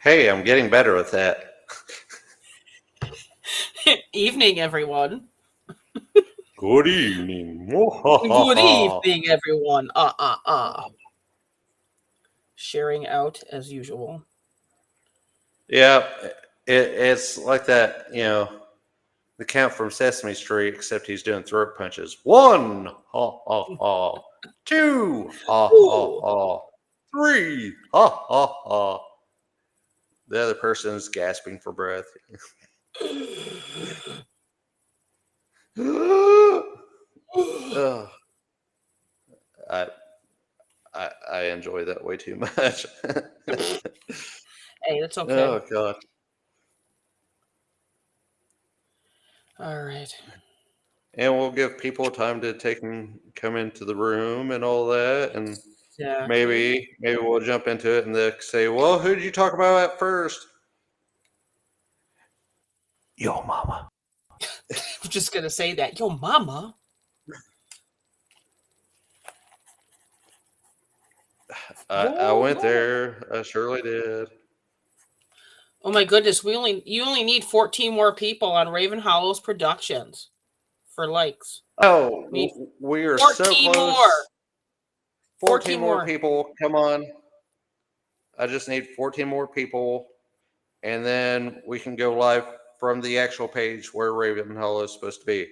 Hey, I'm getting better with that. Evening, everyone. Good evening. Good evening, everyone. Sharing out as usual. Yeah, it's like that, the count from Sesame Street, except he's doing throat punches. One, ha, ha, ha. Two, ha, ha, Ooh. ha. Three, ha, ha, ha. The other person is gasping for breath. Ugh, I, I enjoy that way too much. Hey, that's okay. Oh, God. All right. And we'll give people time to take and come into the room and all that, and Exactly. maybe we'll jump into it and they'll say, "Well, who did you talk about at first?" Yo, mama. I'm just gonna say that. Yo, mama. I Oh went Lord. there. I surely did. Oh my goodness. You only need 14 more people on Raven Hollow's productions for likes. Oh, We need we are so 14 more. close. 14 14 more more. people. Come on. I just need 14 more people, and then we can go live from the actual page where Raven Hollow is supposed to be.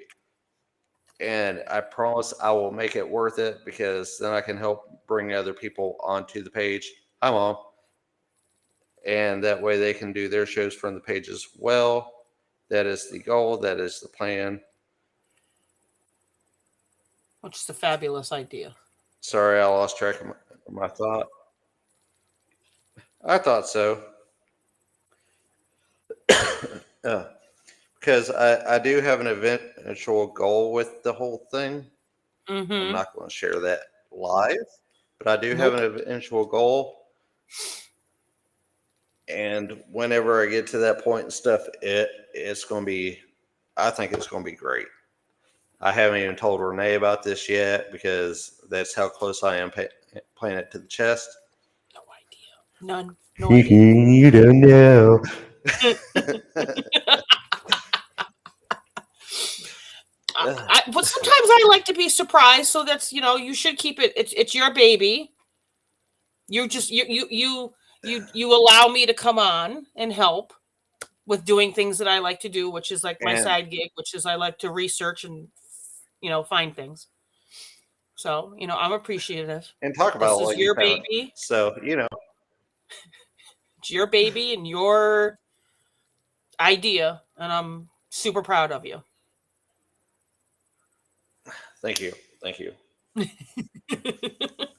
And I promise I will make it worth it because then I can help bring other people onto the page. Hi, Mom. And that way they can do their shows from the page as well. That is the goal. That is the plan. Which is a fabulous idea. Sorry, I lost track of my thought. I thought so. uh, because I do have an eventual goal with the whole thing. I'm Mm-hmm. not going to share that live, but I do have Nope. an eventual goal. And whenever I get to that point and stuff, it's going to be, I think it's going to be great. I haven't even told Renee about this yet because that's how close I am playing it to the chest. No idea. None. No idea. You don't know. But sometimes I like to be surprised, so that's you should keep it. It's your baby. You just you allow me to come on and help with doing things that I like to do, which is like my and side gig, which is I like to research and find things. So I'm appreciative. and talk about This what is you your found. baby. So It's your baby and your idea, and I'm super proud of you. thank you.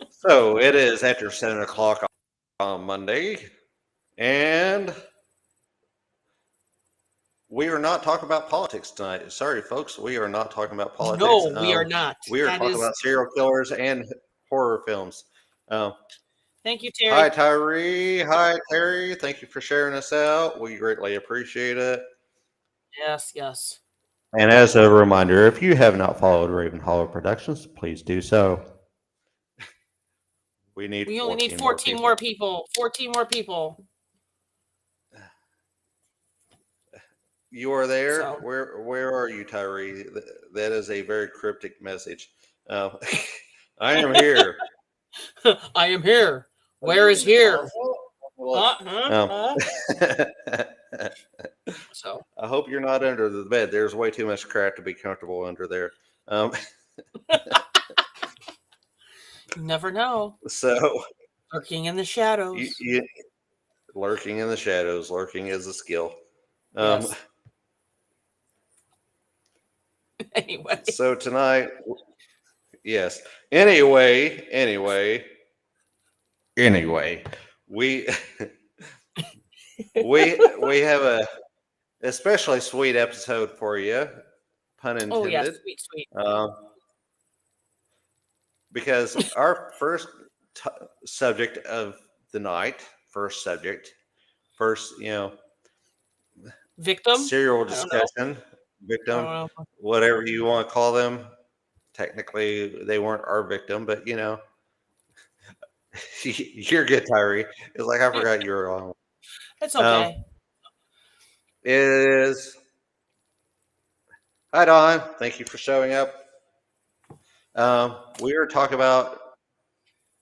So it is after 7 o'clock on Monday, and we are not talking about politics tonight. Sorry, folks, we are not talking about politics. No, we are not. We are That talking is. about serial killers and horror films. Um, Thank you, Hi, Terry. Tyree. Hi, Terry. Thank you for sharing us out. We greatly appreciate it. Yes, yes. And as a reminder, if you have not followed Raven Hollow Productions, please do so. We need We only need 14 more 14 more people. people. 14 more people. You are there. So Where are you, Tyree? That is a very cryptic message. Uh, I am here. I am here. Where is here? Huh? Huh? Huh? So I hope you're not under the bed. There's way too much crap to be comfortable under there. Um, you never know. so Lurking in the shadows. you lurking in the shadows. Lurking is a skill. Um, Yes. Anyway. so tonight, yes. Anyway, we we have a especially sweet episode for you, pun Oh yes, intended, sweet, sweet. um, because our first t- subject of the night, first Victim? serial I don't know. discussion, I victim, don't know. whatever you want to call them. Technically, they weren't our victim, but you're good, Tyree. It's like I forgot you were on. It's okay. Is Hi Don, thank you for showing up. We are talking about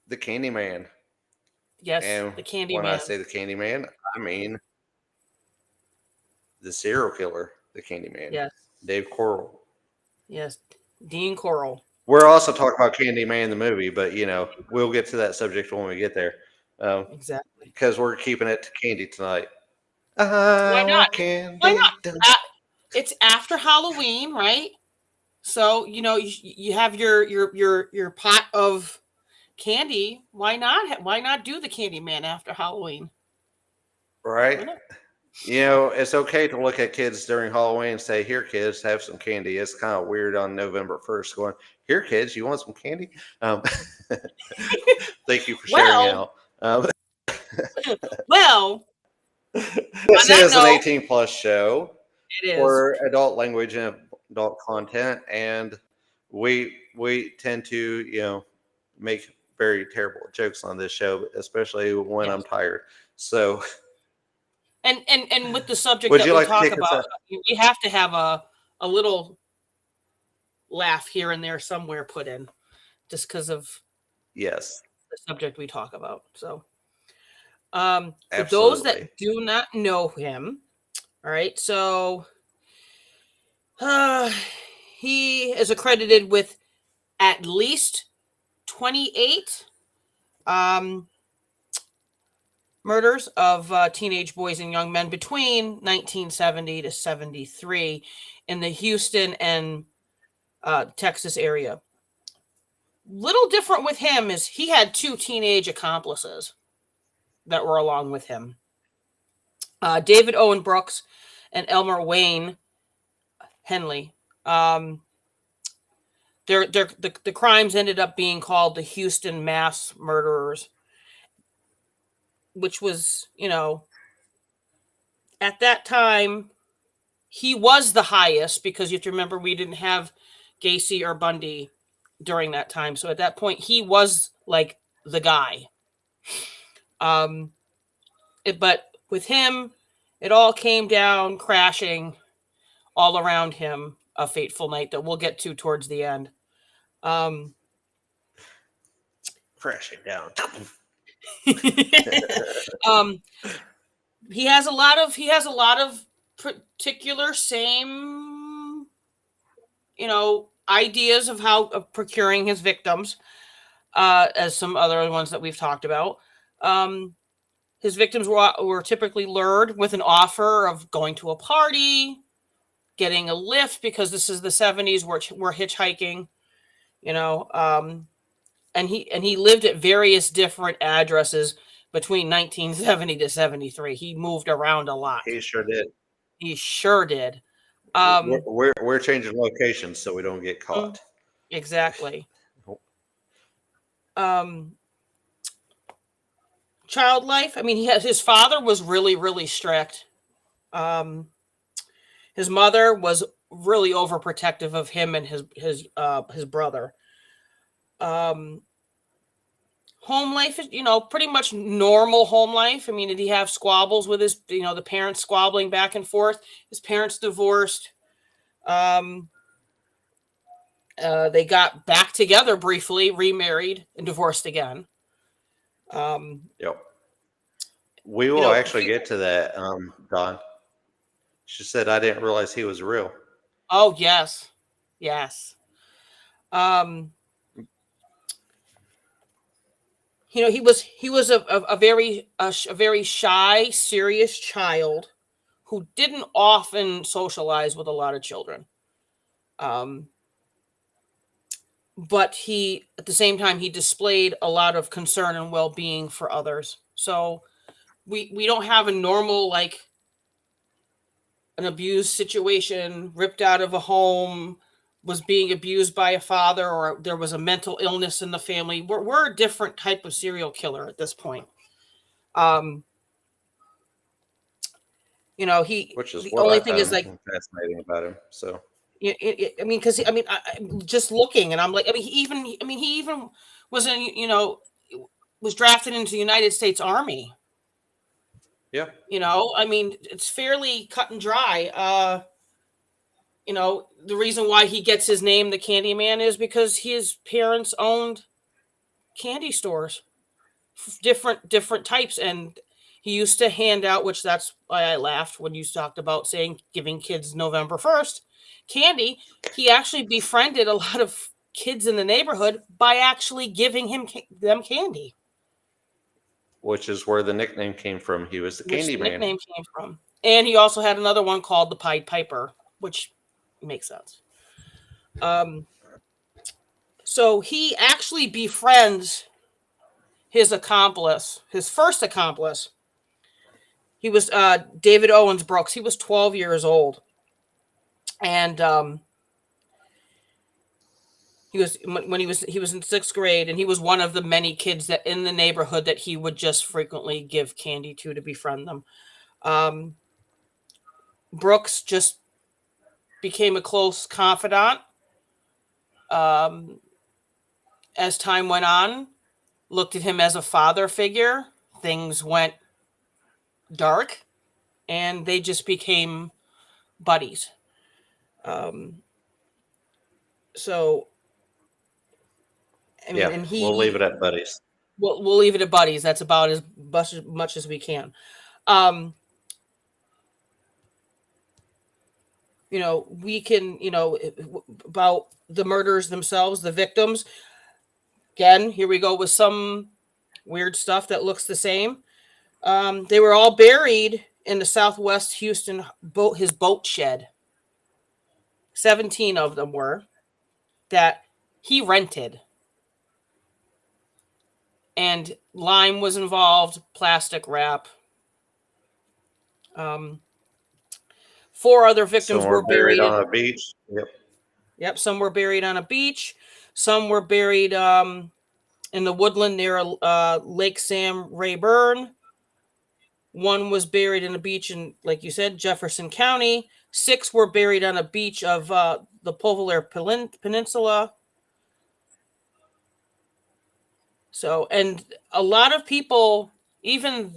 the Candyman, Yes, and the Candy when I Man. say the Candyman, I mean the serial killer, the Candyman, Yes, Dave Coral. yes, Dean Coral. We're also talking about Candyman the movie, but we'll get to that subject when we get there, Exactly. because we're keeping it to candy tonight. Why I not? want Why candy. not? It's after Halloween, right? So you have your pot of candy. Why not? Why not do the Candy Man after Halloween? Right? Why not? It's okay to look at kids during Halloween and say, "Here, kids, have some candy." It's kind of weird on November 1st going, "Here, kids, you want some candy?" Um, thank you for sharing Well, out. well. On This that is an note, 18 plus show it is. for adult language and adult content, and we tend to make very terrible jokes on this show, especially when I'm Yes. tired. So, And with the subject would that you we like to talk kick us about, out? we have to have a little laugh here and there somewhere put in, just because of Yes, the subject we talk about. So, for those absolutely. that do not know him, all right. So, he is accredited with at least 28 um, murders of teenage boys and young men between 1970 to 73 in the Houston and Texas area. Little different with him is he had 2 teenage accomplices that were along with him. David Owen Brooks and Elmer Wayne Henley. The crimes ended up being called the Houston mass murderers, which was, at that time, he was the highest because you have to remember we didn't have Gacy or Bundy during that time. So at that point, he was like the guy. But with him, it all came down crashing all around him a fateful night that we'll get to towards the end. Crashing down. um, he has a lot of particular same ideas of procuring his victims as some other ones that we've talked about. His victims were typically lured with an offer of going to a party, getting a lift, because this is the 70s, we're hitchhiking, and he lived at various different addresses between 1970 to 73. He moved around a lot. He sure did. He sure did. We're changing locations so we don't get caught. Exactly. Child life. I mean, his father was really, really strict. His mother was really overprotective of him and his brother. Home life is, pretty much normal home life. I mean, did he have squabbles with his, the parents squabbling back and forth? His parents divorced. They got back together briefly, remarried, and divorced again. Yep. We will actually get to that, Don. She said, "I didn't realize he was real." Oh, yes. Yes. He was a very shy, serious child who didn't often socialize with a lot of children. But he, at the same time, he displayed a lot of concern and well-being for others. So we don't have a normal, like, an abused situation, ripped out of a home, was being abused by a father, or there was a mental illness in the family. We're a different type of serial killer at this point. Which is The what only I thing is, like, found fascinating about him. So I mean, because I'm just looking, and I'm like, he even was in, was drafted into the United States Army. Yeah. I mean, it's fairly cut and dry. The reason why he gets his name, the Candyman, is because his parents owned candy stores, different types, and he used to hand out, which that's why I laughed when you talked about saying giving kids November 1st candy. He actually befriended a lot of kids in the neighborhood by actually giving them candy, Which is where the nickname came from. He was the which Candy the Man. nickname came from. And he also had another one called the Pied Piper, which makes sense. So he actually befriends his accomplice, his first accomplice. He was David Owens Brooks. He was 12 years old, and he was when he was in 6th grade, and he was one of the many kids that in the neighborhood that he would just frequently give candy to befriend them. Brooks just became a close confidant. As time went on, looked at him as a father figure. Things went dark, and they just became buddies. So, I mean, Yeah, and we'll leave it at buddies. we'll leave it at buddies. That's about as much as we can. Um, we can, about the murders themselves, the victims. Again, here we go with some weird stuff that looks the same. They were all buried in the Southwest Houston his boat shed. 17 of them were that he rented. And lime was involved, plastic wrap. 4 other victims Some were were buried buried. on a beach. Yep. Yep, some were buried on a beach. Some were buried in the woodland near Lake Sam Rayburn. One was buried in a beach in, like you said, Jefferson County. 6 were buried on a beach of the Povalare Peninsula. So, and a lot of people, even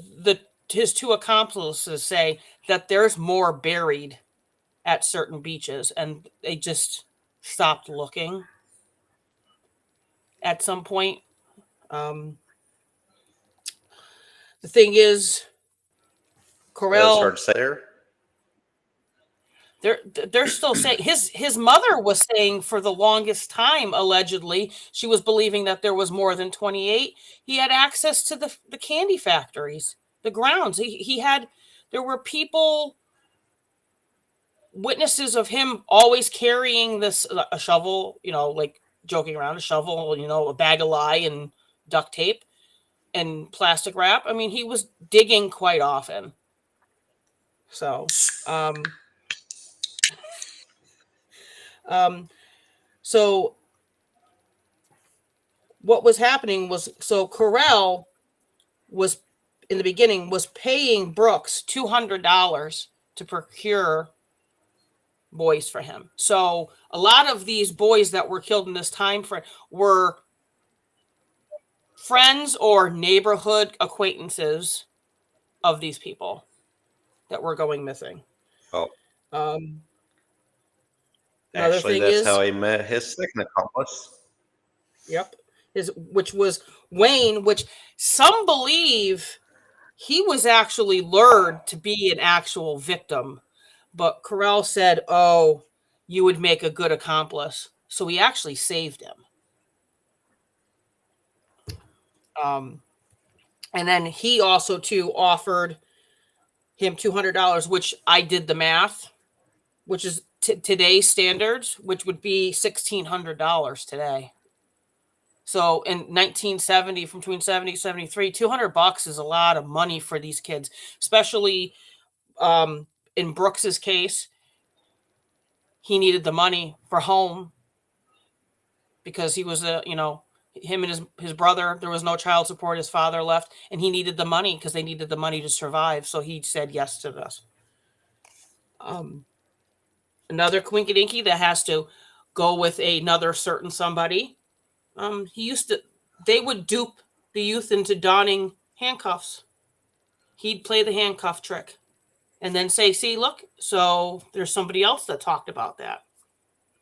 his 2 accomplices, say that there's more buried at certain beaches, and they just stopped looking at some point. The thing is, It's hard Corell, to say there. they're still saying his mother was saying for the longest time, allegedly, she was believing that there was more than 28. He had access to the candy factories, the grounds. He had, there were people, witnesses of him always carrying a shovel, like joking around, a shovel, a bag of lye and duct tape and plastic wrap. I mean, he was digging quite often. So, so what was happening was, so Corell was, in the beginning, was paying Brooks $200 to procure boys for him. So a lot of these boys that were killed in this time frame were friends or neighborhood acquaintances of these people that were going missing. Oh, Another actually, thing that's is, how he met his second accomplice. yep, which was Wayne, which some believe he was actually lured to be an actual victim, but Corell said, "Oh, you would make a good accomplice," so he actually saved him. And then he also too offered him $200, which I did the math, which is today's standards, which would be $1,600 today. So in 1970, from between 70 and 73, $200 is a lot of money for these kids, especially in Brooks's case. He needed the money for home because he was him and his brother, there was no child support. His father left, and he needed the money because they needed the money to survive. So he said yes to this. Another quinkydinky that has to go with another certain somebody. They would dupe the youth into donning handcuffs. he'd play the handcuff trick and then say, see, look, so there's somebody else that talked about that,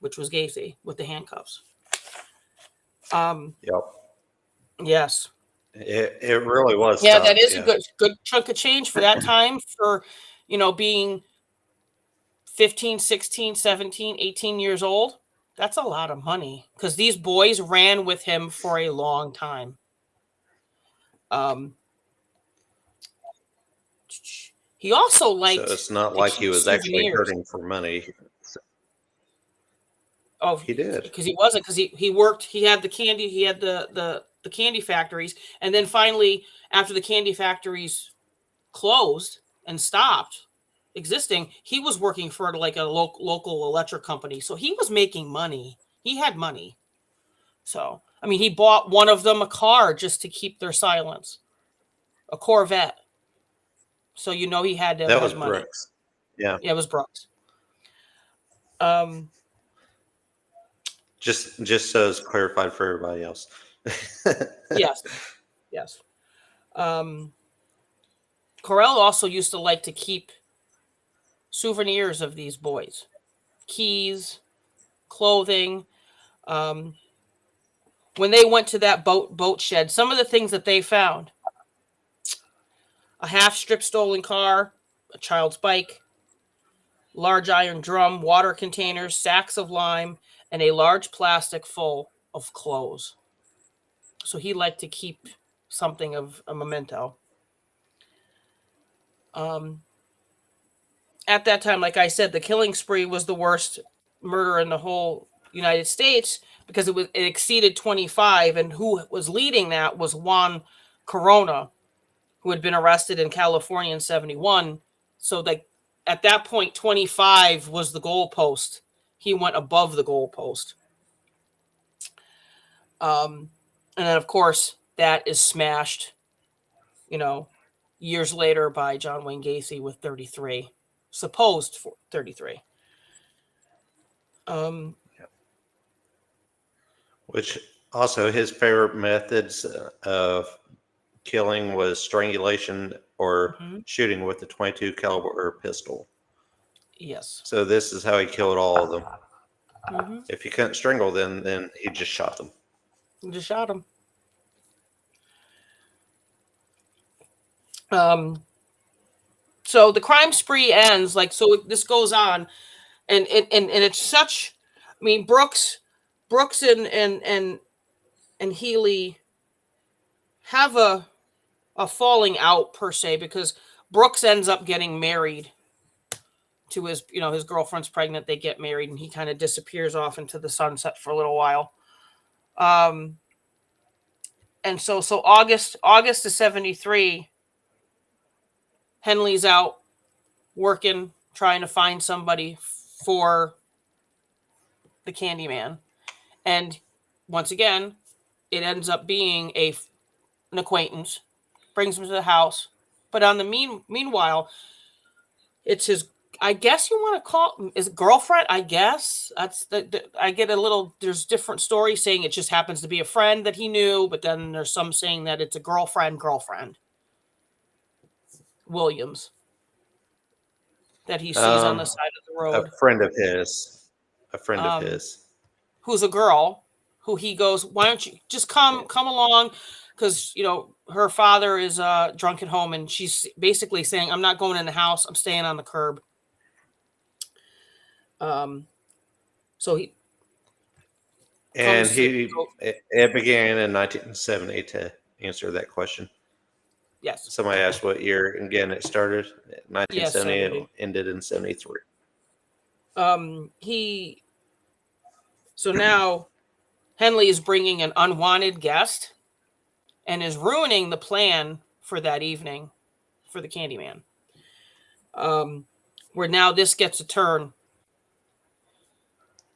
which was Gacy with the handcuffs. Yep. Yes. It really was. Yeah, tough. that is Yeah. a good chunk of change for that time for, being 15, 16, 17, 18 years old. That's a lot of money because these boys ran with him for a long time. He also liked So it's not to like he keep was actually souvenirs. hurting for money. Oh, He did. because he wasn't, because he worked. He had the candy. He had the candy factories, and then finally, after the candy factories closed and stopped existing, he was working for like a local electric company. So he was making money. He had money. So I mean, he bought one of them a car just to keep their silence, a Corvette. So he had to have That was had money. Brooks. Yeah. Yeah, it was Brooks. Just so it's clarified for everybody else. Yes, yes. Corell also used to like to keep souvenirs of these boys, keys, clothing. When they went to that boat shed, some of the things that they found: a half strip stolen car, a child's bike, large iron drum, water containers, sacks of lime, and a large plastic full of clothes. So he liked to keep something of a memento. At that time, like I said, the killing spree was the worst murder in the whole United States because it exceeded 25, and who was leading that was Juan Corona, who had been arrested in California in 71. So like at that point, 25 was the goalpost. He went above the goalpost. And then of course that is smashed, years later by John Wayne Gacy with 33, supposed for 33. Which also his favorite methods of killing was strangulation or shooting with the 22 caliber pistol. Yes. So this is how he killed all of them. If he couldn't strangle them, then he just shot them. He just shot him. So the crime spree ends, so this goes on, and it's such. I mean, Brooks and Healy have a falling out per se, because Brooks ends up getting married to his girlfriend's pregnant. They get married, and he kind of disappears off into the sunset for a little while. And so August of 73, Henley's out working, trying to find somebody for the Candyman. And once again, it ends up being an acquaintance, brings him to the house. But on the meanwhile, it's his, I guess you want to call his girlfriend. I guess that's I get a little, there's different stories saying it just happens to be a friend that he knew, but then there's some saying that it's a girlfriend, Williams, that he sees on the side of the road. A friend of his. Who's a girl, who he goes, why don't you just come along? Because, her father is drunk at home, and she's basically saying, I'm not going in the house. I'm staying on the curb. So he. And it began in 1970 to answer that question. Yes. Somebody asked what year. Again, it started in 1970. Yes, it ended in 73. So now Henley is bringing an unwanted guest and is ruining the plan for that evening for the Candyman. Where now this gets a turn.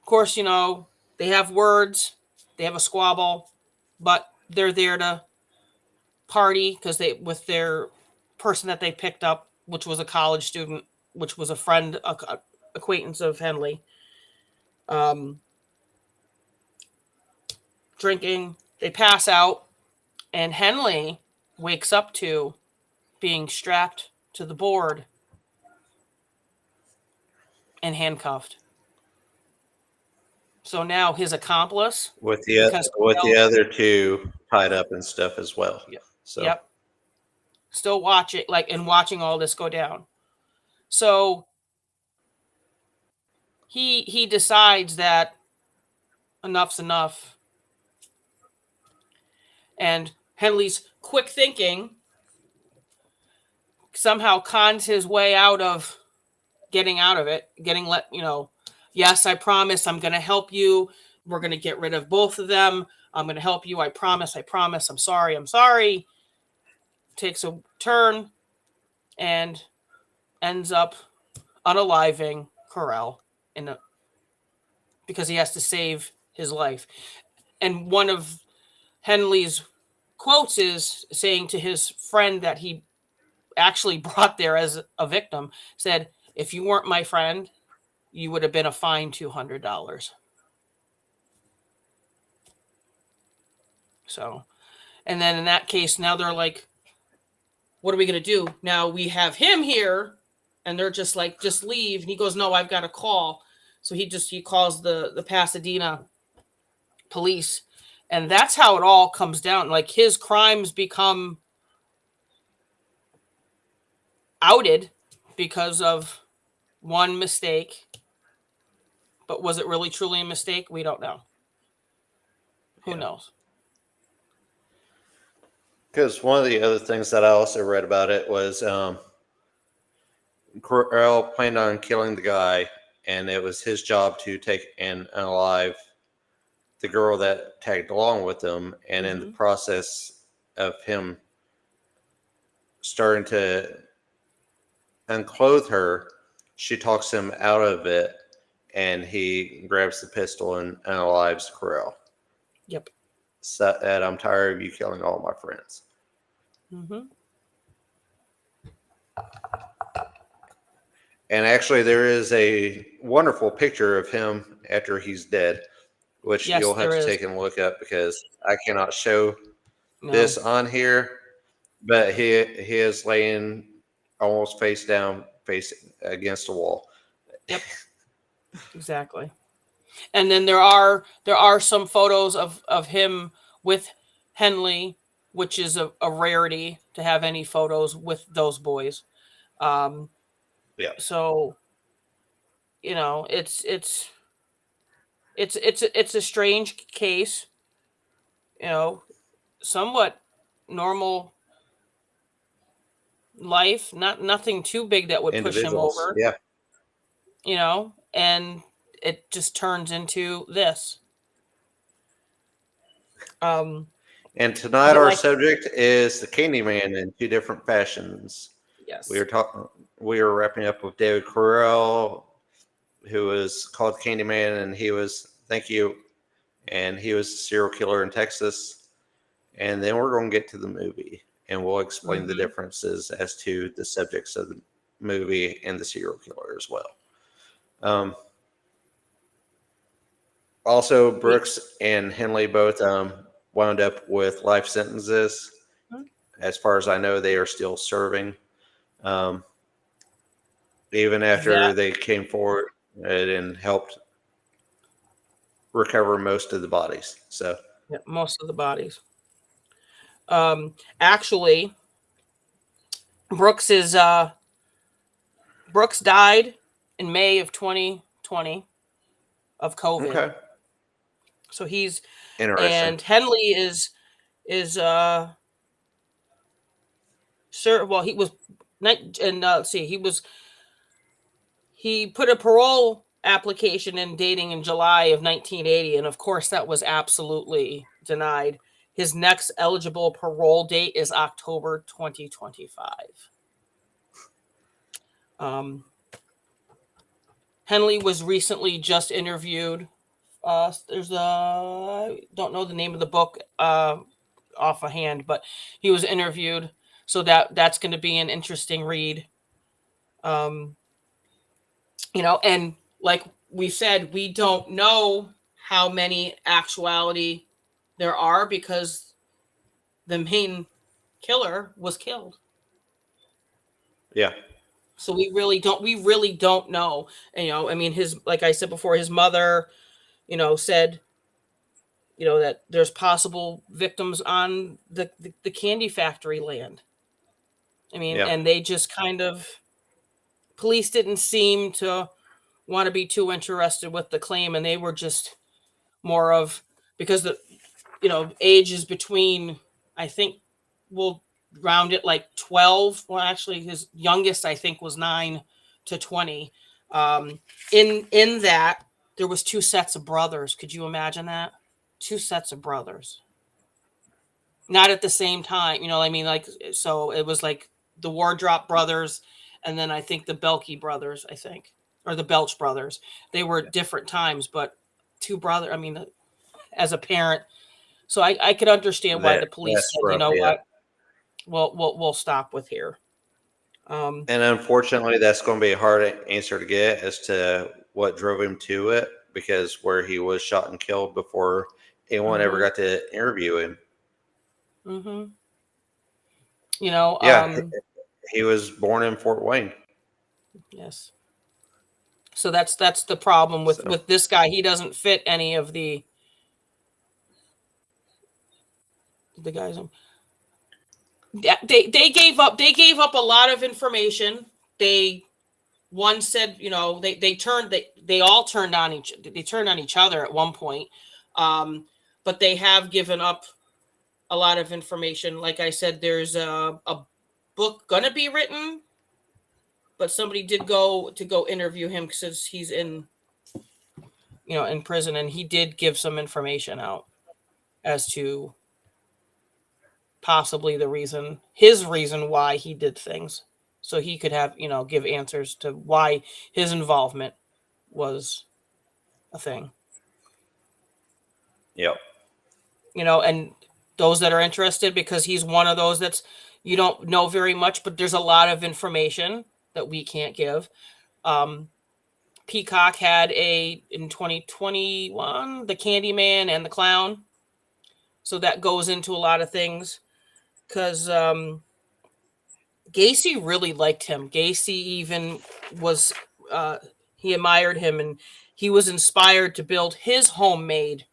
Of course, they have words, they have a squabble, but they're there to party because with their person that they picked up, which was a college student, which was a friend, acquaintance of Henley. Drinking, they pass out, and Henley wakes up to being strapped to the board and handcuffed. So now his accomplice, with because the other two tied up and stuff as well. yep, So yep, still watching and watching all this go down. So he decides that enough's enough, and Henley's quick thinking somehow cons his way out of getting out of it, yes, I promise I'm going to help you. We're going to get rid of both of them. I'm going to help you. I promise. I'm sorry. I'm sorry. Takes a turn and ends up unaliving Corell because he has to save his life. And one of Henley's quotes is saying to his friend that he actually brought there as a victim, said, "If you weren't my friend, you would have been a fine $200." So, and then in that case, now they're like, what are we going to do? Now we have him here, and they're just like, just leave. And he goes, no, I've got a call. So he calls the Pasadena police. And that's how it all comes down. Like his crimes become outed because of one mistake. But was it really truly a mistake? We don't know. Who knows? because one of the other things that I also read about it was Corell planned on killing the guy, and it was his job to take and unalive the girl that tagged along with him. And in the process of him starting to unclothe her, she talks him out of it, and he grabs the pistol and unalives Corell. Yep. So that I'm tired of you killing all my friends. And actually, there is a wonderful picture of him after he's dead, which Yes, you'll have there to is. take and look up because I cannot show No. this on here. But he is laying almost face down, face against a wall. Yep. Exactly. And then there are some photos of him with Henley, which is a rarity to have any photos with those boys. Yeah. So, it's a strange case, somewhat normal life, nothing too big that would push him Individuals. over, Yeah. And it just turns into this. Um, And tonight but our like, subject is the Candyman in two different fashions. yes, We are wrapping up with David Corell, who was called Candyman, and he was a serial killer in Texas. And then we're going to get to the movie, and we'll explain the differences as to the subjects of the movie and the serial killer as well. Also, Brooks and Henley both wound up with life sentences. As far as I know, they are still serving. Even after they came forward and helped recover most of the bodies. So most of the bodies. Actually, Brooks died in May of 2020 of COVID. okay, So he's interesting. and Henley is sure. Well, he was and let's see, he put a parole application in dating in July of 1980, and of course that was absolutely denied. His next eligible parole date is October 2025. Henley was recently just interviewed. There's I don't know the name of the book off a hand, but he was interviewed, so that's going to be an interesting read. And like we said, we don't know how many actuality there are because the main killer was killed. Yeah. So we really don't know. And, I mean, like I said before, his mother, said, that there's possible victims on the candy factory land. I mean, Yeah. and they just kind of, police didn't seem to want to be too interested with the claim, and they were just more of, because the age is between, I think we'll round it like 12. Well, actually, his youngest, I think, was 9 to 20. In that, there was 2 sets of brothers. Could you imagine that? 2 sets of brothers, not at the same time. I mean, like, so it was like the Wardrop brothers, and then I think the Belkey brothers, I think, or the Belch brothers. They were different times, but 2 brothers. I mean, as a parent, so I could understand why the police That's said, rough. Yeah. what, we'll stop with here. And unfortunately, that's going to be a hard answer to get as to what drove him to it, because where he was shot and killed before anyone ever got to interview him. Mm-hmm. Yeah, he was born in Fort Wayne. Yes. So that's the problem with So, this guy. He doesn't fit any of the guys. They gave up a lot of information. One said, they all turned on each other at one point. But they have given up a lot of information. Like I said, there's a book gonna be written, but somebody did go interview him since he's in prison, and he did give some information out as to possibly his reason why he did things, so he could have, give answers to why his involvement was a thing. yep. And those that are interested, because he's one of those that's, you don't know very much, but there's a lot of information that we can't give. Peacock had in 2021, the Candyman and the Clown. So that goes into a lot of things, because Gacy really liked him. Gacy even was, he admired him, and he was inspired to build his homemade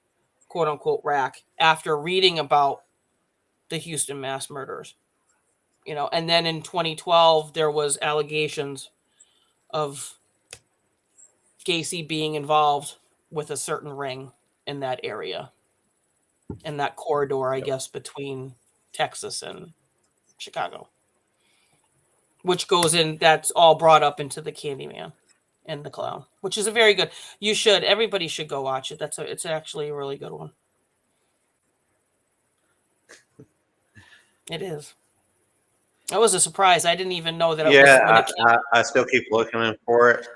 quote unquote rack after reading about the Houston mass murders. And then in 2012, there was allegations of Gacy being involved with a certain ring in that area, in that corridor, I guess, between Texas and Chicago, which goes in, that's all brought up into the Candyman and the Clown, which is a very good, everybody should go watch it. It's actually a really good one. It is. That was a surprise. I didn't even know that it was when it came. I still keep looking for it.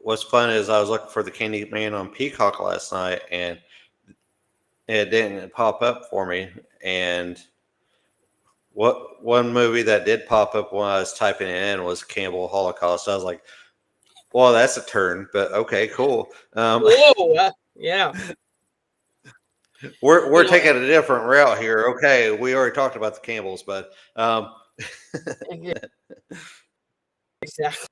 What's fun is I was looking for the Candyman on Peacock last night, and it didn't pop up for me. And what one movie that did pop up when I was typing it in was Cannibal Holocaust. I was like, well, that's a turn, but okay, cool. Whoa, yeah. We're taking a different route here. Okay, we already talked about the Campbells, but exactly.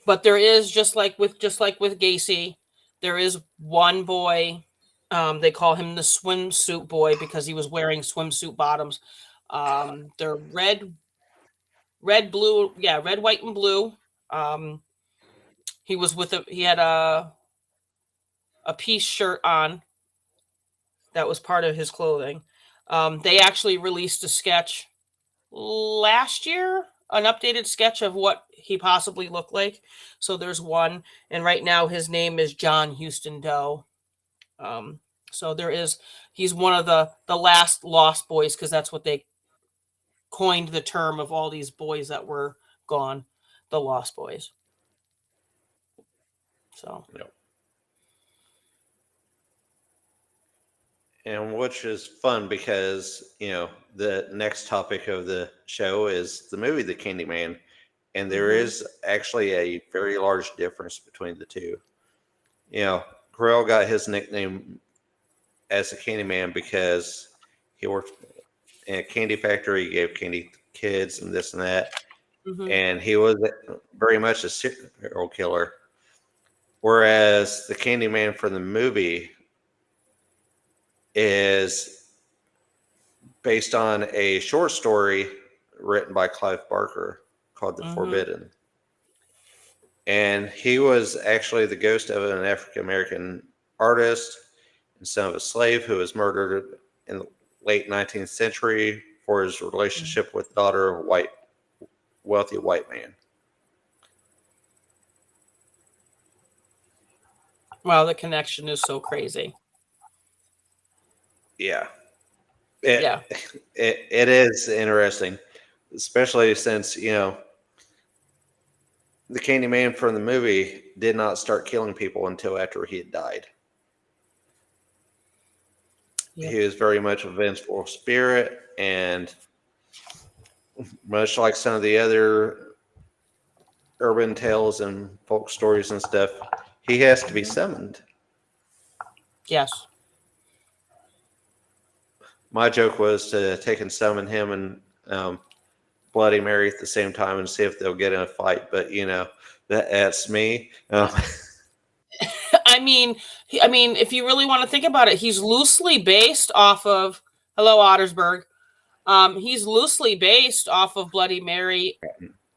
But there is, just like with Gacy, there is one boy. They call him the swimsuit boy because he was wearing swimsuit bottoms. They're red, blue, red, white, and blue. He was he had a piece shirt on that was part of his clothing. They actually released a sketch last year, an updated sketch of what he possibly looked like. So there's one, and right now his name is John Houston Doe. So he's one of the last lost boys, because that's what they coined the term of all these boys that were gone, the lost boys. So. Yep. And which is fun because, the next topic of the show is the movie The Candyman. And there is actually a very large difference between the two. Carell got his nickname as the Candyman because he worked in a candy factory, he gave candy to kids and this and that. Mm-hmm. and he was very much a serial killer. Whereas the Candyman from the movie is based on a short story written by Clive Barker called The Mm-hmm. Forbidden. And he was actually the ghost of an African American artist and son of a slave who was murdered in the late 19th century for his relationship with the daughter of a wealthy white man. Wow, the connection is so crazy. Yeah. It, Yeah. it is interesting, especially since, the Candyman from the movie did not start killing people until after he had died. Yep. He was very much a vengeful spirit, and much like some of the other urban tales and folk stories and stuff, he has to be summoned. Yes. My joke was to take and summon him and Bloody Mary at the same time and see if they'll get in a fight. But that's me. I mean, if you really want to think about it, he's loosely based off of Hello Ottersburg. He's loosely based off of Bloody Mary,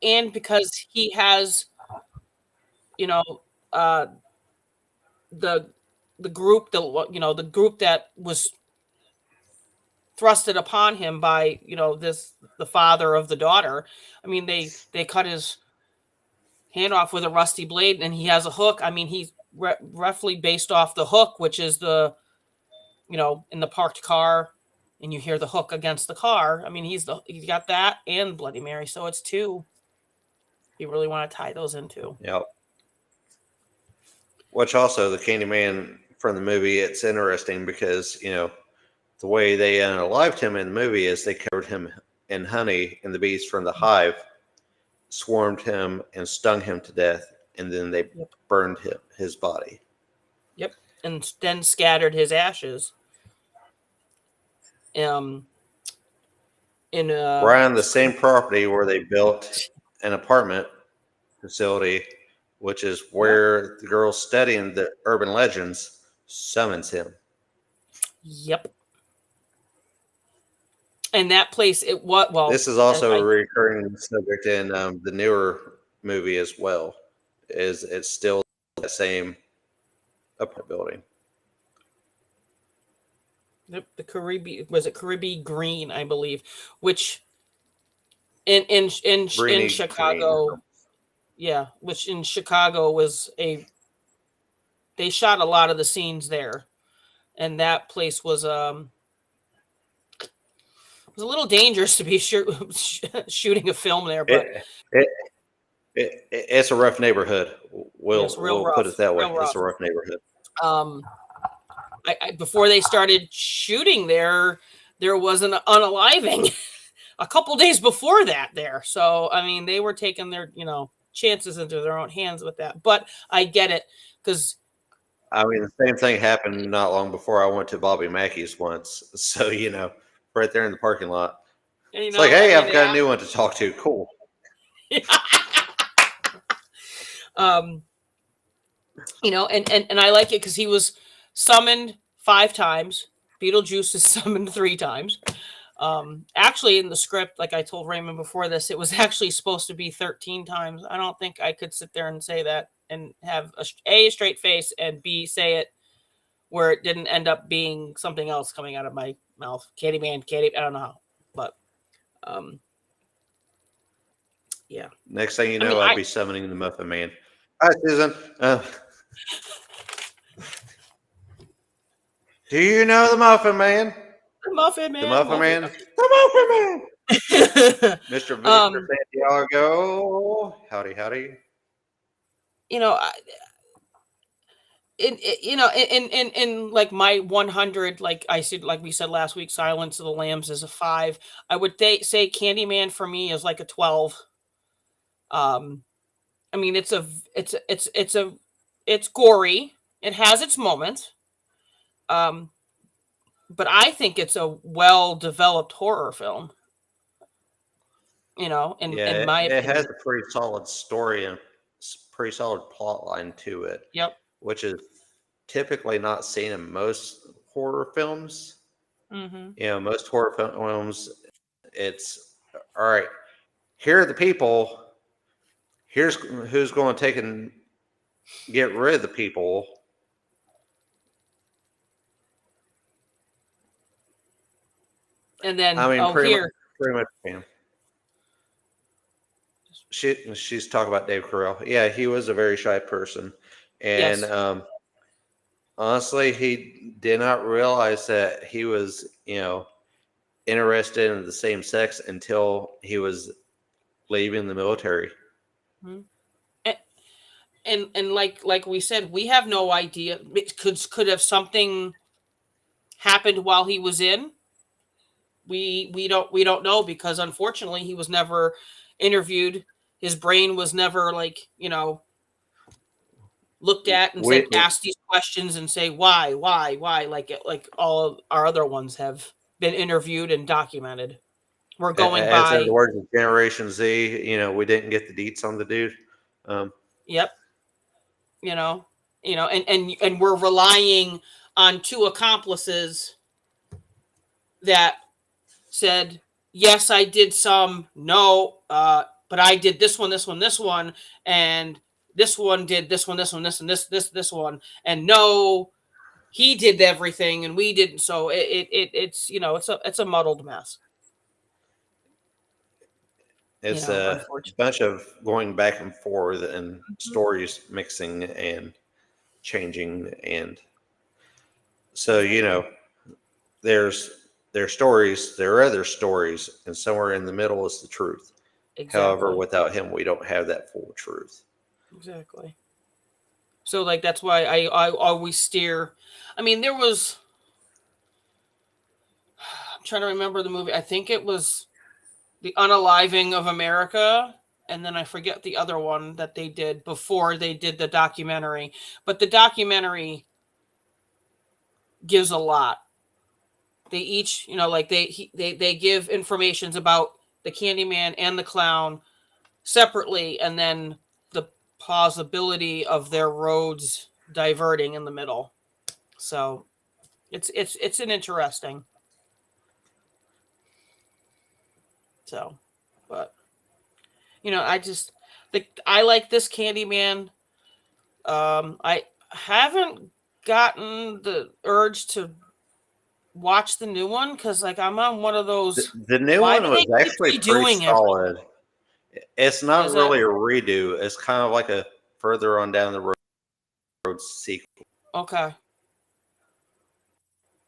and because he has, you know, uh, the group, the group that was thrusted upon him by the father of the daughter. I mean, they cut his hand off with a rusty blade, and he has a hook. I mean, he's roughly based off the hook, which is in the parked car, and you hear the hook against the car. I mean, he's got that and Bloody Mary, so it's two. You really want to tie those into. Yep. Which also the Candyman from the movie, it's interesting because the way they unalived him in the movie is they covered him in honey, and the bees from the hive swarmed him and stung him to death, and then they burned his body. Yep, and then scattered his ashes. In Right on the same property where they built an apartment facility, which is where the girl studying the urban legends summons him. Yep. And that place, This is also a recurring subject in the newer movie as well. It's still the same apartment building. The Caribbean Green, I believe, which in Chicago, Green. yeah, which in Chicago they shot a lot of the scenes there, and that place was a little dangerous to be shooting a film there, but it's a rough neighborhood. We'll put it that way. It's a rough neighborhood. Before they started shooting there was an unaliving a couple days before that there. So, I mean, they were taking their, chances into their own hands with that. But I get it, because I mean, the same thing happened not long before I went to Bobby Mackey's once. So, right there in the parking lot. It's like, hey, I've got a new one to talk to. Cool. And I like it because he was summoned 5 times. Beetlejuice is summoned 3 times. Actually, in the script, like I told Raymond before this, it was actually supposed to be 13 times. I don't think I could sit there and say that and have a straight face, and B, say it where it didn't end up being something else coming out of my mouth. Candyman, I don't know how, but yeah. Next thing you know, I'll be summoning the Muffin Man. Hi, Susan. Do you know the Muffin Man? The Muffin Man. The Muffin Man. The Muffin Man. Mr. Victor Santiago. Howdy. In like my 100, like I said, like we said last week, Silence of the Lambs is a 5. I would say Candyman for me is like a 12. I mean, it's gory. It has its moments. But I think it's a well-developed horror film. in Yeah, my it has opinion. a pretty solid story and pretty solid plot line to it, Yep. which is typically not seen in most horror films. Hmm. Most horror films, it's all right. Here are the people. Here's who's going to take and get rid of the people. And I then, mean, oh, here, pretty much. Yeah. She's talking about Dave Carell. Yeah, he was a very shy person, and yes. honestly, he did not realize that he was, interested in the same sex until he was leaving the military. Mhm. And, and like we said, we have no idea. It could have something happened while he was in. We don't know, because unfortunately he was never interviewed. His brain was never, like, looked at and We, said, ask these questions and say why, like all of our other ones have been interviewed and documented. We're going as in the by. words of Generation Z, we didn't get the deets on the dude. Um, Yep. you know and we're relying on two accomplices that said, yes, I did some, no, but I did this one, and this one did this and this one, and no, he did everything and we didn't. So it's a muddled mess. it's a Unfortunately. bunch of going back and forth and Mhm. stories mixing and changing, and so Exactly. there's stories, there are other stories, and somewhere in the middle is the truth. However, Exactly. without him, we don't have that full truth. Exactly. So, like, that's why I always steer. I mean, there was, I'm trying to remember the movie. I think it was The Unaliving of America, and then I forget the other one that they did before they did the documentary. But the documentary gives a lot. They each, like, they give informations about the Candyman and the clown separately, and then the plausibility of their roads diverting in the middle. So it's an interesting. So, but I like this Candyman. I haven't gotten the urge to watch the new one, because, like, I'm on one of those. The new Why one do was they keep actually pretty redoing everything? solid. It's not Is it really a redo. It's kind of like a further on down the road sequel. okay?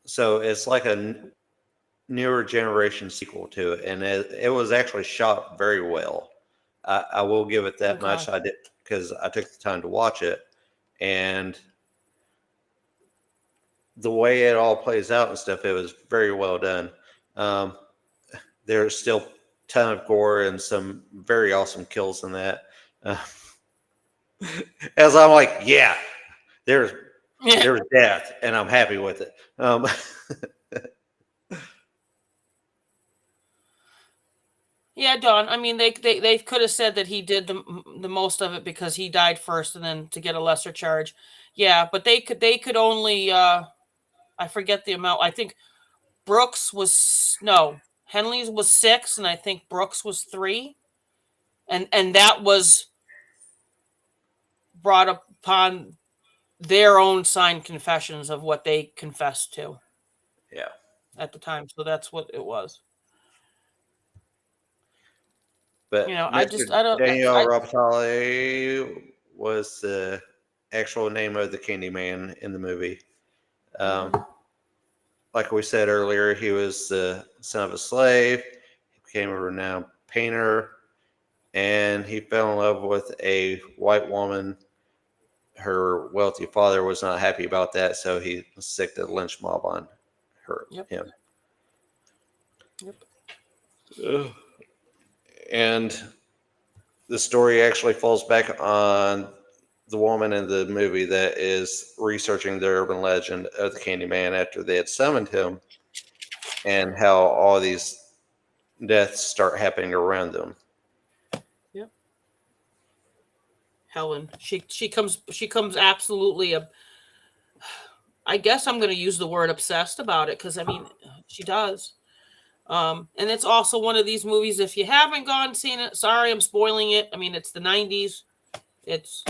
So it's like a newer generation sequel to it, and it was actually shot very well. I will give it that Okay. much. I did, because I took the time to watch it, and the way it all plays out and stuff, it was very well done. Um, there's still a ton of gore and some very awesome kills in that. Uh, as I'm like, yeah, there's Yeah. there's death, and I'm happy with it. Yeah, Don. I mean, they could have said that he did the most of it because he died first, and then to get a lesser charge. Yeah, but they could only, I forget the amount. I think Brooks was, no, Henley's was 6, and I think Brooks was 3, and that was brought upon their own signed confessions of what they confessed to Yeah, at the time. So that's what it was. but I Mr. just I don't Daniel I Rapatale was the actual name of the Candyman in the movie. Um, mhm. like we said earlier, he was the son of a slave. He became a renowned painter, and he fell in love with a white woman. Her wealthy father was not happy about that, so he sicked a lynch mob on Yep. him. Yep. Ugh. And the story actually falls back on the woman in the movie that is researching the urban legend of the Candyman after they had summoned him, and how all these deaths start happening around them. Yep. Helen, she comes absolutely. I guess I'm going to use the word obsessed about it because I mean she does. And it's also one of these movies. If you haven't gone and seen it, sorry, I'm spoiling it. I mean, it's the '90s.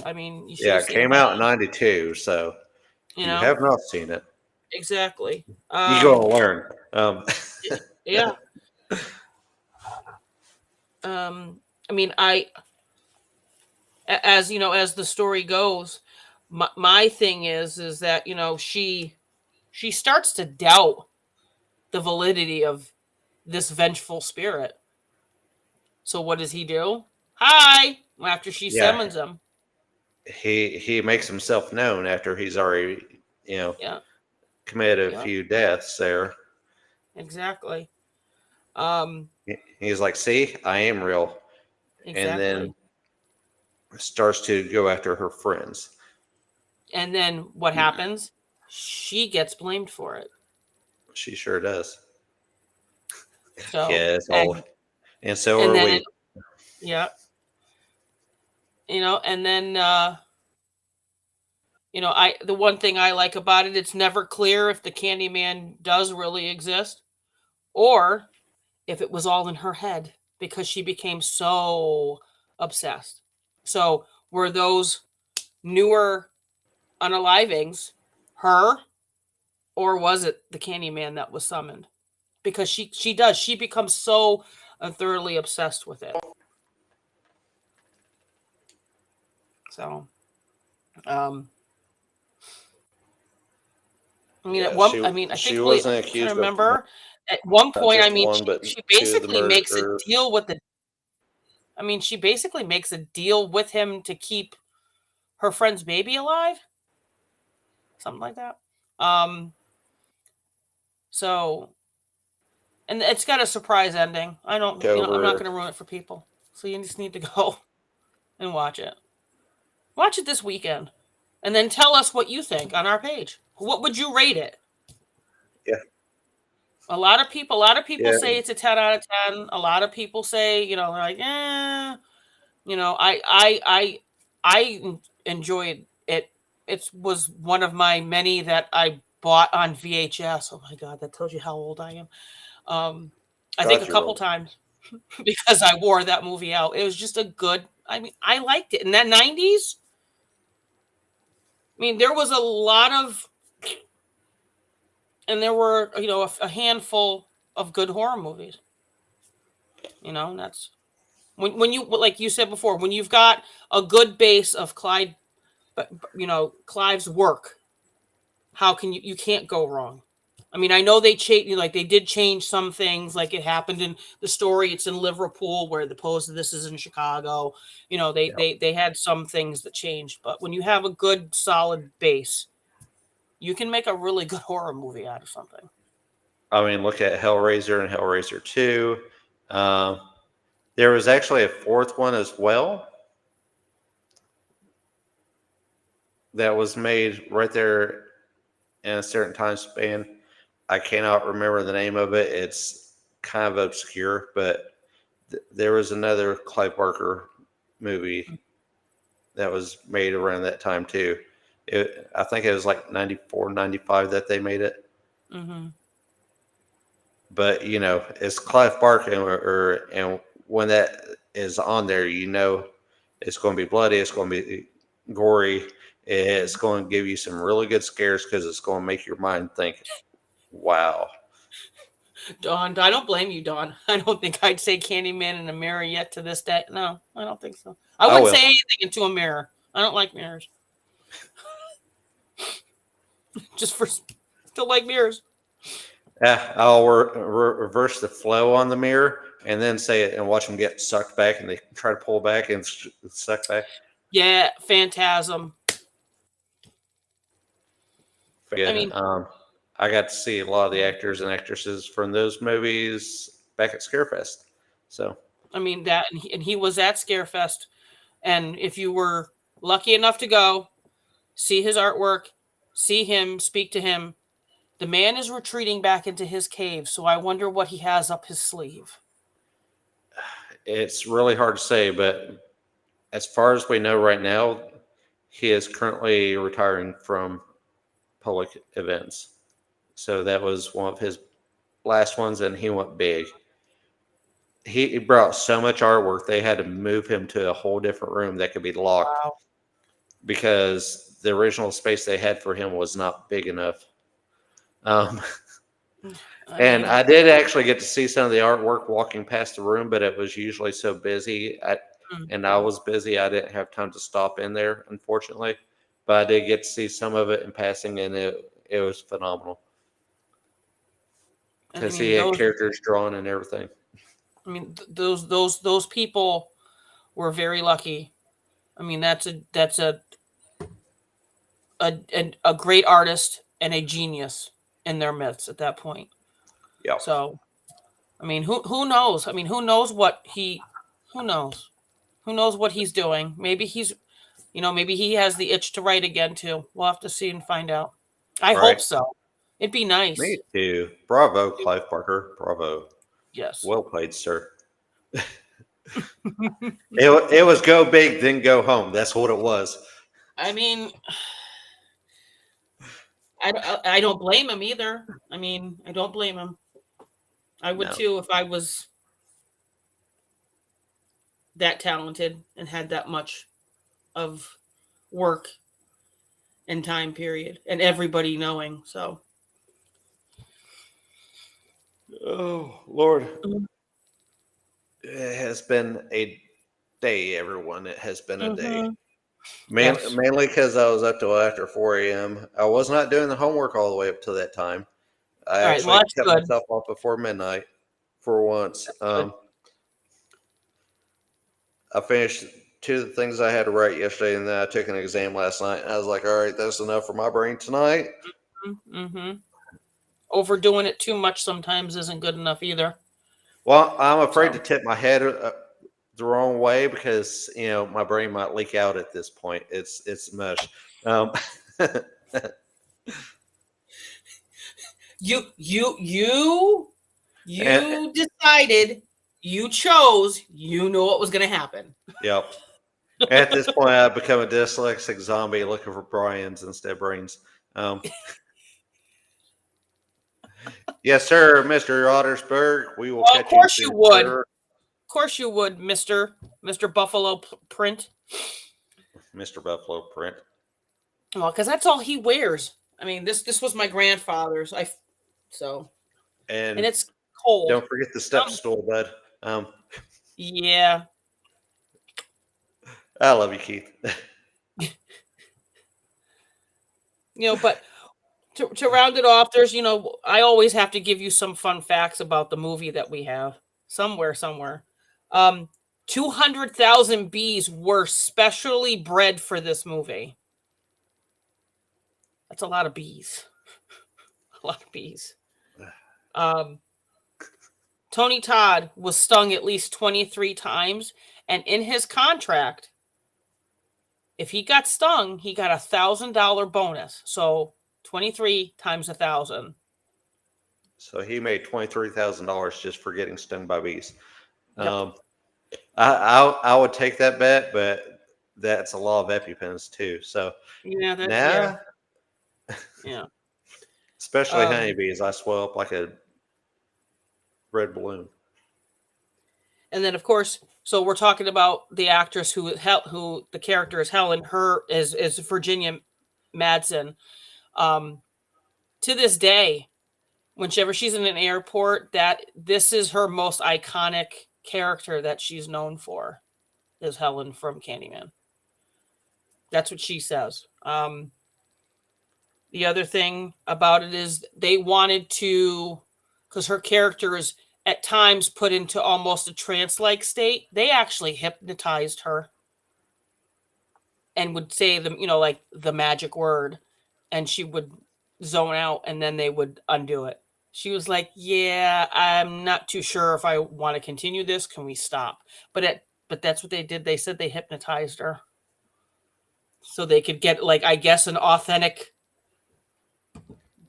I mean, you should Yeah, have it seen it came by out in then. '92, so You if you know, have not seen it, exactly. you're going to learn. Yeah. I mean, as you know, as the story goes, my thing is that she starts to doubt the validity of this vengeful spirit. So what does he do? Hi, after she Yeah, summons him. he makes himself known after he's already you know Yeah, committed a yeah, few deaths there. exactly. Um, He's like, "See, I am real," and then exactly. starts to go after her friends. And then what happens? She gets blamed for it. She sure does. So Yes, all and so and are then we. yeah, and then I the one thing I like about it, it's never clear if the Candyman does really exist or if it was all in her head because she became so obsessed. So were those newer unalivings her, or was it the Candyman that was summoned? Because she becomes so thoroughly obsessed with it. So, um, Yeah, she I mean, I she think I'm wasn't trying to accused of remember. At one not point, I just mean, one but she two of the basically makes a murders. deal with the. I mean, she basically makes a deal with him to keep her friend's baby alive, something like that. Um, so, and it's got a surprise ending. I don't, I'm not Over. going to ruin it for people. So you just need to go and watch it. Watch it this weekend, and then tell us what you think on our page. What would you rate it? Yeah, A lot of people yeah. say it's a 10 out of 10. A lot of people say, they're like, I enjoyed it. It was one of my many that I bought on VHS. Oh my god, that tells you how old I am. I think a God, you're couple old. times because I wore that movie out. It was just a good. I mean, I liked it in that '90s. I mean, there was a lot of, and there were a handful of good horror movies. And that's when you like you said before, when you've got a good base of Clive's work, how can you can't go wrong. I mean, I know they like they did change some things, like it happened in the story. It's in Liverpool, where the opposed to this is in Chicago. They Yeah. they had some things that changed, but when you have a good solid base, you can make a really good horror movie out of something. I mean, look at Hellraiser and Hellraiser 2. Um, there was actually a fourth one as well that was made right there in a certain time span. I cannot remember the name of it. It's kind of obscure, but there was another Clive Barker movie that was made around that time too. I think it was like 94, 95 that they made it. Mm-hmm. But it's Clive Barker, and when that is on there, it's going to be bloody, it's going to be gory, it's going to give you some really good scares because it's going to make your mind think, "Wow." Dawn, I don't blame you, Dawn. I don't think I'd say Candyman in a mirror yet to this day. No, I don't think so. I I wouldn't will. say anything into a mirror. I don't like mirrors. Just for still like mirrors. Yeah, I'll reverse the flow on the mirror and then say it and watch them get sucked back, and they try to pull back and suck back. Yeah, Phantasm. I Good. mean, I got to see a lot of the actors and actresses from those movies back at Scarefest. So that, and he was at Scarefest, and if you were lucky enough to go see his artwork, see him, speak to him, the man is retreating back into his cave. So I wonder what he has up his sleeve. It's really hard to say, but as far as we know right now, he is currently retiring from public events. So that was one of his last ones, and he went big. He brought so much artwork, they had to move him to a whole different room that could be locked Wow. because the original space they had for him was not big enough. Um, I and mean, I did actually get to see some of the artwork walking past the room, but it was usually so busy. And I was busy, I didn't have time to stop in there, unfortunately. But I did get to see some of it in passing, and it was phenomenal and I because he mean had those. characters drawn and everything. I mean those people were very lucky. I mean that's a great artist and a genius in their midst at that point. Yeah, So I mean, who knows? I mean, who knows? Who knows what he's doing? Maybe maybe he has the itch to write again too. We'll have to see and find out. I hope right. so. It'd be Me nice. too. Bravo, Clive Barker. Bravo. Yes. Well played, sir. It was go big, then go home. That's what it was. I mean, I don't blame him either. I mean, I don't blame him. I would No. too if I was that talented and had that much of work and time period and everybody knowing. So, Oh, Lord. mhm. It has been a day, everyone. It has been a day. Yes. Mainly because I was up till after 4 a.m. I was not doing the homework all the way up to that time. I All right. Well, actually that's kept good. myself up before midnight for once. That's good. I finished two of the things I had to write yesterday, and then I took an exam last night. And I was like, all right, that's enough for my brain tonight. Mm-hmm. Overdoing it too much sometimes isn't good enough either. Well, I'm afraid to So, tip my head the wrong way because my brain might leak out at this point. It's mush. Um, you you you and you decided, you chose, you know what was going to happen. yep. At this point, I've become a dyslexic zombie looking for Brian's instead of brains. Um, yes, sir, Mr. Ottersberg. We will Well, of catch you course you soon, would. sir. Of course you would, Mister Buffalo Print. Mr. Buffalo Print. Well, because that's all he wears. I mean, this was my grandfather's. So and And it's cold. don't forget the step Um, stool, bud. yeah. I love you, Keith. But to round it off, there's, I always have to give you some fun facts about the movie that we have somewhere. Um, 200,000 bees were specially bred for this movie. That's a lot of bees. A lot of bees. Um, Tony Todd was stung at least 23 times, and in his contract, if he got stung, he got $1,000 bonus. So 23 times 1,000. So he made $23,000 just for getting stung by bees. Yep. Um, I would take that bet, but that's a law of EpiPens too. So Yeah, now, yeah. especially Um, honeybees, I swell up like a red balloon. and then of course, so we're talking about the actress who the character is Helen. Her is Virginia Madsen. Um, to this day, whenever she's in an airport, that this is her most iconic character that she's known for, is Helen from Candyman. That's what she says. The other thing about it is they wanted to, because her character is at times put into almost a trance-like state, they actually hypnotized her and would say like the magic word, and she would zone out, and then they would undo it. She was like, "Yeah, I'm not too sure if I want to continue this. Can we stop?" But that's what they did. They said they hypnotized her so they could get, like, I guess, an authentic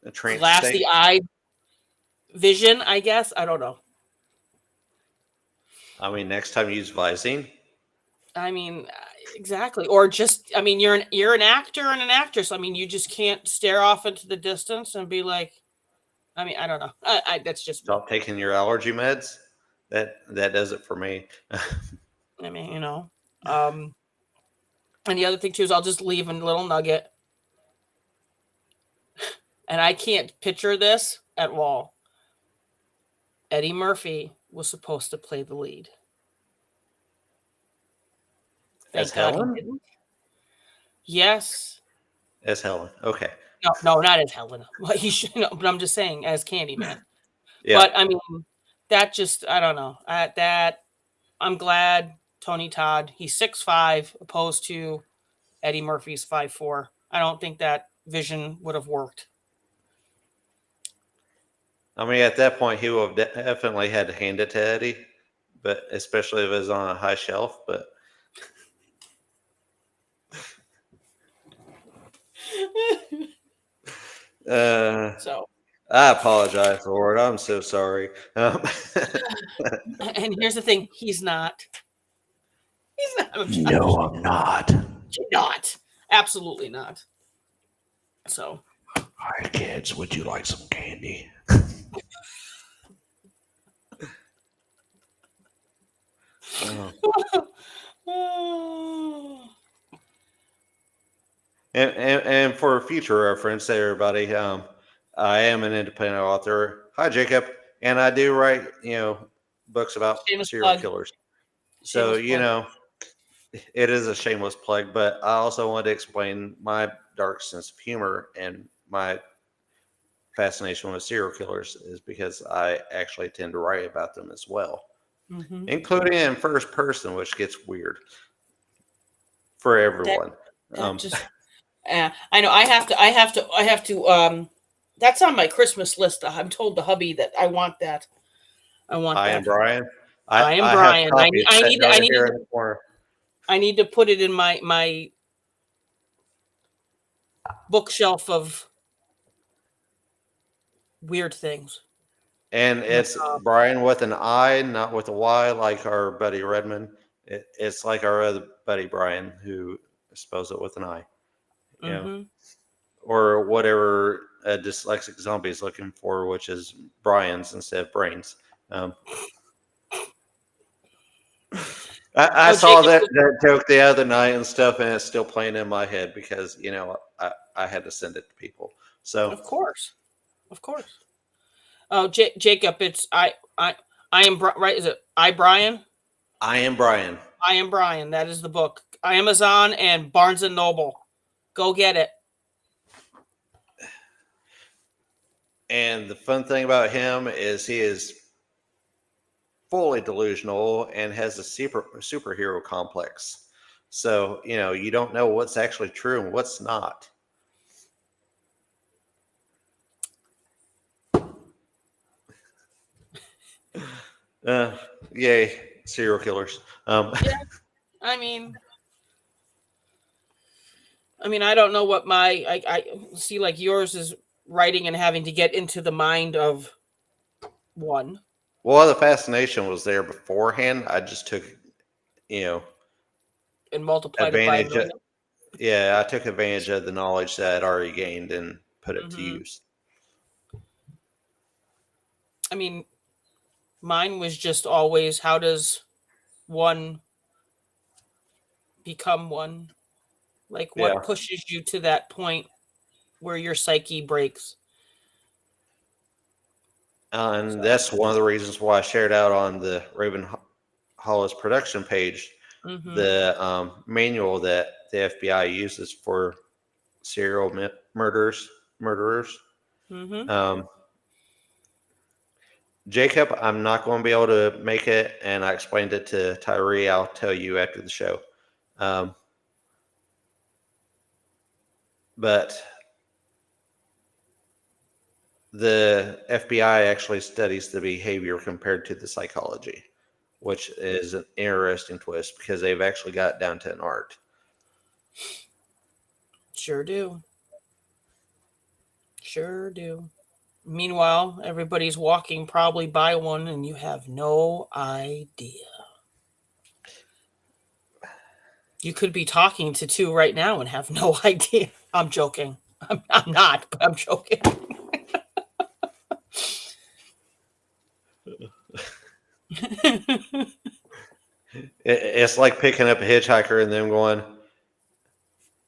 A trance glassy state. eye vision. I guess, I don't know. I mean, next time use Visine. I mean, exactly. Or just, I mean, you're an actor and an actress. I mean, you just can't stare off into the distance and be like, I mean, I don't know. That's just me. Stop taking your allergy meds. That does it for me. I mean, Um, and the other thing too is I'll just leave a little nugget, and I can't picture this at all. Eddie Murphy was supposed to play the lead. As Thank God he Helen? didn't. Yes. As Helen. Okay. No, no, not as Helena. Well, he should. No, but I'm just saying as Candyman. Yeah. But I mean, that just I don't know. That I'm glad Tony Todd. He's 6'5", opposed to Eddie Murphy's 5'4". I don't think that vision would have worked. I mean, at that point, he would have definitely had to hand it to Eddie, but especially if it was on a high shelf. But So, I apologize, Lord. I'm so sorry. and here's the thing: he's not. He's not. No, I'm not. Not. Absolutely not. So. Hi, kids. Would you like some candy? And for future reference, everybody, I am an independent author. Hi, Jacob, and I do write, books about Shameless serial plug. killers. So Shameless plug. it is a shameless plug, but I also want to explain my dark sense of humor and my fascination with serial killers is because I actually tend to write about them as well, Mm-hmm. including in first person, which gets weird for That everyone. that just I know I have to that's on my Christmas list. I'm told the hubby that I want that. I want I am that. Brian. I am I have Brian. copies sitting I over need here to in the corner. I need to put it in my bookshelf of weird things. And it's Brian with an I, not with a Y, like our buddy Redmond. It's like our other buddy Brian, who spells it with an I, Mm-hmm. or whatever a dyslexic zombie is looking for, which is Brian's instead of brains. Um, I Oh, saw Jacob. that joke the other night and stuff, and it's still playing in my head because I had to send it to people. So Of course, of course. Oh, Jacob. It's I am right. Is it I Brian? I am Brian. I am Brian. That is the book. Amazon and Barnes and Noble. Go get it. And the fun thing about him is he is fully delusional and has a superhero complex. So, you don't know what's actually true and what's not. Uh, Yay, serial killers. Yeah, I mean, I don't know what I see like yours is writing and having to get into the mind of one Well, the fascination was there beforehand. I just took, you know, and multiplied it by a advantage of, million. yeah, I took advantage of the knowledge that I'd already gained and put it to Hmm. use. I mean, mine was just always how does one become one? Like what Yeah. pushes you to that point where your psyche breaks? And So, that's one of the reasons why I shared out on the Raven Hollis production page hmm the manual that the FBI uses for serial murderers. hmm Um, Jacob, I'm not going to be able to make it, and I explained it to Tyree. I'll tell you after the show. Um, but the FBI actually studies the behavior compared to the psychology, which is an interesting twist because they've actually got it down to an art. Sure do. Sure do. Meanwhile, everybody's walking probably by one and you have no idea. You could be talking to two right now and have no idea. I'm joking. I'm not, but I'm joking. It's like picking up a hitchhiker and then going,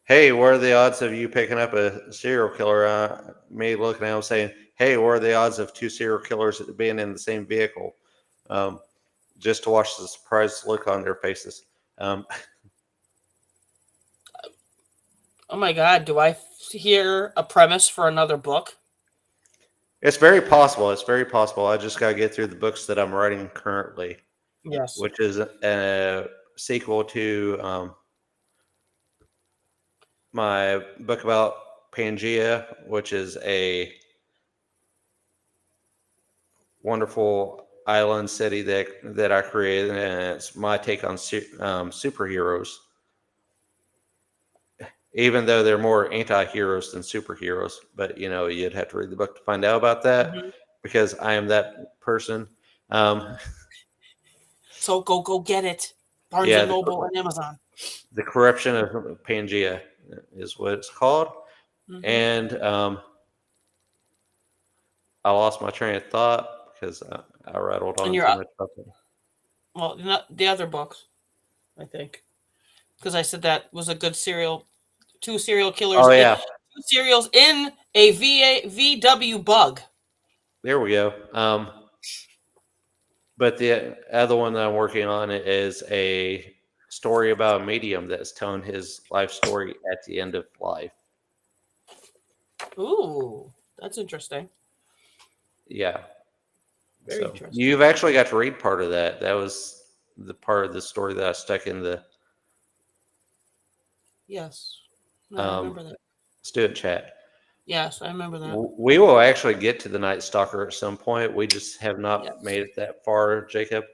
"Hey, what are the odds of you picking up a serial killer?" Me looking at him saying, "Hey, what are the odds of two serial killers being in the same vehicle?" Um, just to watch the surprised look on their faces. Um, Oh my God, do I hear a premise for another book? it's very possible. It's very possible. I just got to get through the books that I'm writing currently, Yes. which is a sequel to my book about Pangea, which is a wonderful island city that I created, and it's my take on superheroes. Even though they're more anti-heroes than superheroes, but you'd have to read the book to find out about that Hmm. because I am that person. Um, So go get it. Barnes yeah, and Noble and Amazon. the corruption of Pangea is what it's called, Hmm. and I lost my train of thought because I rattled And on you're too much about that. well, not the other books, I think, because I said that was a good serial. Two serial killers Oh in yeah, two serials in a VW bug. there we go. But the other one that I'm working on is a story about a medium that's telling his life story at the end of life. Ooh, that's interesting. Yeah. Very So interesting. you've actually got to read part of that. That was the part of the story that I stuck in the Yes. No, I um, remember that. student chat. Yes, I remember that. We will actually get to the Night Stalker at some point. We just have not Yes. made it that far, Jacob.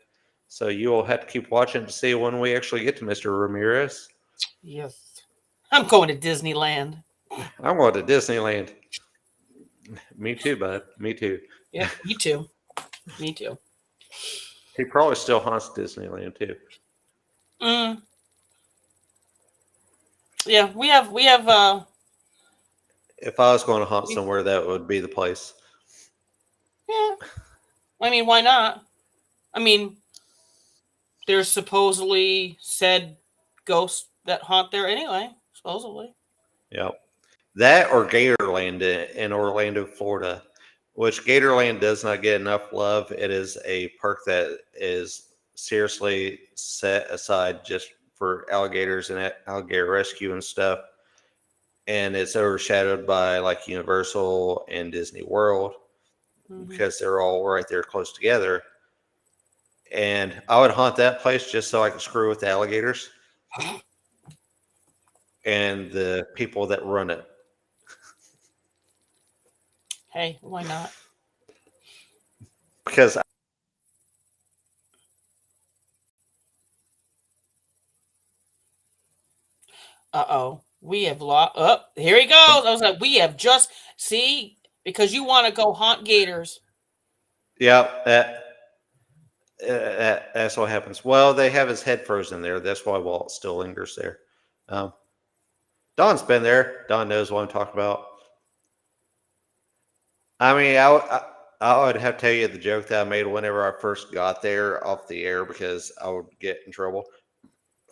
So you will have to keep watching to see when we actually get to Mr. Ramirez. Yes. I'm going to Disneyland. I'm going to Disneyland. Me too, bud. Me too. Yep, me too. Me too. He probably still haunts Disneyland too. Mm, yeah, we have If I was going to haunt we, somewhere, that would be the place. yeah. I mean, why not? I mean, there's supposedly said ghosts that haunt there anyway, supposedly. Yeah. That or Gatorland in Orlando, Florida, which Gatorland does not get enough love. It is a park that is seriously set aside just for alligators and alligator rescue and stuff. And it's overshadowed by like Universal and Disney World Hmm. because they're all right there close together. And I would haunt that place just so I could screw with the alligators and the people that run it. Hey, why not? Because Uh-oh. We have lost. Oh, here he goes. I was like, we have just see because you want to go haunt gators. yeah, that's what happens. Well, they have his head frozen there. That's why Walt still lingers there. Um, Don's been there. Don knows what I'm talking about. I mean, I would have to tell you the joke that I made whenever I first got there off the air because I would get in trouble.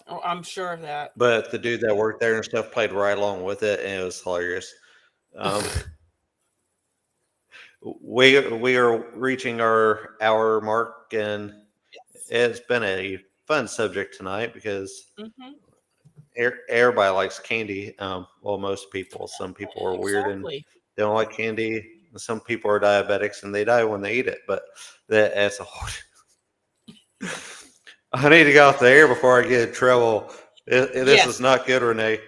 Oh, I'm sure of that. But the dude that worked there and stuff played right along with it, and it was hilarious. Um, we are reaching our hour mark, and it's been a fun subject tonight because Hmm. everybody likes candy. Well, most people. Some people are weird and Exactly. they don't like candy. Some people are diabetics and they die when they eat it. But that's a whole. I need to get off the air before I get in trouble. This is Yes. not good, Renee.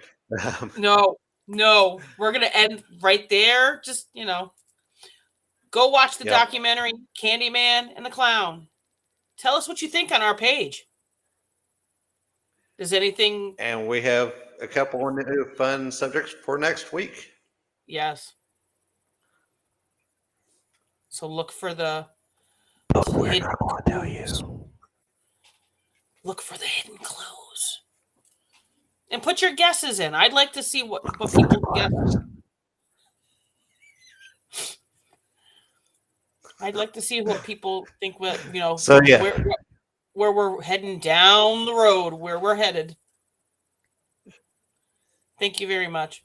No. No. We're gonna end right there. Just go watch the Yep. documentary Candyman and the Clown. Tell us what you think on our page. Does anything? And we have a couple of new fun subjects for next week. Yes. So look for the We're hidden not going to tell clues. you. Look for the hidden clues. And put your guesses in. I'd like to see what people guess. I'd like to see what people think. What So yeah, where we're heading down the road, where we're headed. Thank you very much.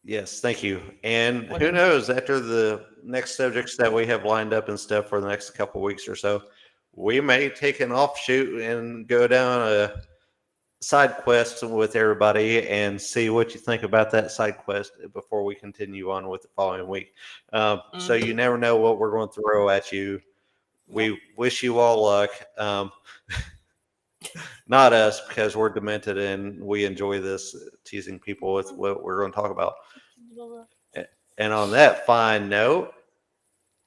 yes, thank you. And What who knows, after the next subjects that we have lined up and stuff for the next couple weeks or so, we may take an offshoot and go down a side quest with everybody and see what you think about that side quest before we continue on with the following week. So you never know what we're going to throw at you. We wish you all luck. Not us, because we're demented and we enjoy this teasing people with what we're going to talk about. And on that fine note,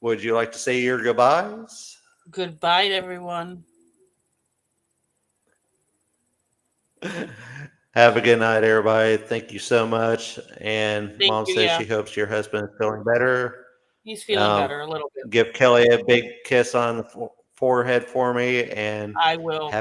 would you like to say your goodbyes? Goodbye, everyone. Have a good night, everybody. Thank you so much. And Thank Mom you. says Yeah, she hopes your husband is feeling better. he's feeling better a little bit. Give Kelly a big kiss on the forehead for me, and I will. have